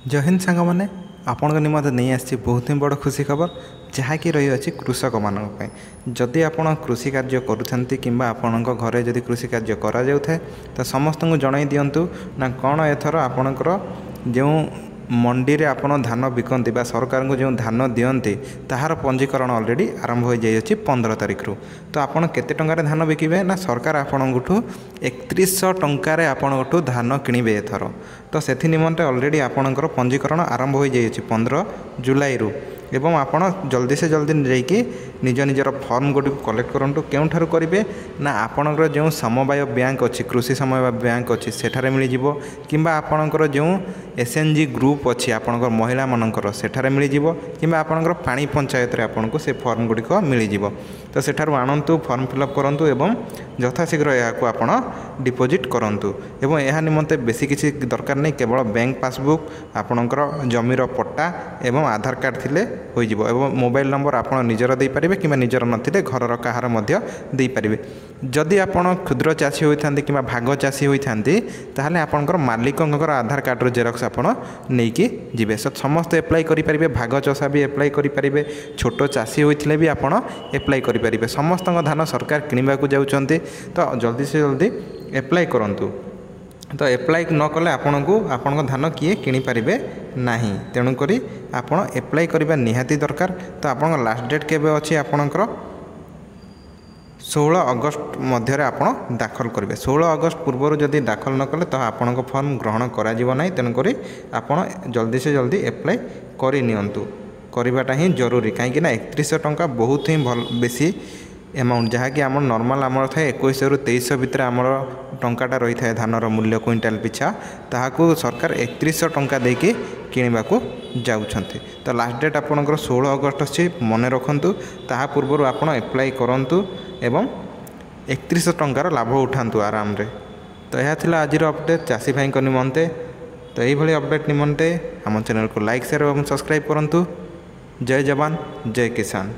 जय हिंद सांग मैंने आपण निमंते नहीं आसी बहुत ही बड़ खुशी खबर जहाँकि रही अच्छी कृषक मानी जदि आपण कृषि कार्य करुँच कि आपण घरे जदि कृषि कार्य करा तो समस्त को जन दिंतु ना कौन एथर आपणकर जो मंडी रे आपण धान बिकती सरकार को जो धान दियंती ताहार पंजीकरण ऑलरेडी आरंभ हो जाइए 15 तारिख रु तो आपड़ केते टंकार धान बिकिबे ना सरकार आपणठू 3100 टंकार आपणठू धान किणवे एथर तो से निमंते ऑलरेडी आपणकर पंजीकरण आरंभ हो जाइए 15 जुलाई रु एवं आपण जल्दी से जल्दी जाइए निज निजर फर्म गुड़ी कलेक्ट करूँ केउठार करेंगे ना आपणकर जो समवाय बैंक अच्छी कृषि समवाय बैंक अच्छी सेठारे मिल किंबा आपणकर जो एसएनजी ग्रुप अच्छी आपणकर महिला मानकर सेठारे मिल किंबा आपणकर पानी पंचायत रे आपनको से फर्म गुड़िक मिल तो सेठारु आणंतु फर्म फिलअप करंतु एवं यथाशीघ्र यहाँ आपण डिपोजिट करंतु एवं यह निमंते बेसी किसी दरकार नहीं केवल बैंक पासबुक आपणकर जमीर पट्टा एवं आधार कार्ड थिले होइजिबो एवं मोबाइल नंबर आपण निजर दे पारिबे किंबा निजर नथिले घरर काहार मध्य दे पारिबे जदि आपण क्षुद्र चाषी होइथांती किंबा भाग चाषी होइथांती ताहाले आपणकर मालिकंकर आधार कार्ड रो जेरक्स आपण नेकी जिबे समस्त एप्लाई करि पारिबे भाग चषा भी एप्लाई करि पारिबे छोटो चाषी होइथिले भी आपण एप्लाई करि पारिबे समस्त धान सरकार किनिबा को जाउचंती तो जल्दी से जल्दी एप्लाई करंतु तो एप्लाई न कले आपण धान किए किनीपारे ना तेणुक आपण एप्लाई करने निहाती दरकार तो आपण लास्ट डेट केबे अच्छी आपणकर 16 अगस्त मध्य आपण दाखल करेंगे 16 अगस्त पूर्व जदि दाखल न कले तो आपण फॉर्म ग्रहण करा नहीं तेणुक आपण जल्दी से जल्दी एप्लाई करवाटा ही जरूरी कहीं 3100 टंका बहुत ही भल बेसी एमाउंट जहाँकि आम नॉर्मल आमर थाए 2100 रु 2300 भितर आमर टंकाटा रही है धानर मूल्य क्विंटाल पिछा ताहाकू सरकार 3100 टंका देके किणवा को जाउछंती तो लास्ट डेट आपणकर 16 अगस्त अच्छी मन रखु ता पूर्व आप एप्लाई करूँ एवं 3100 टंकार लाभ उठातु आराम रे तो यह थिला आजिर अपडेट चाषी भाई निमंते तो यही अपडेट निमंते आम चैनल को लाइक शेयर और सब्सक्राइब करूँ। जय जवान जय किसान।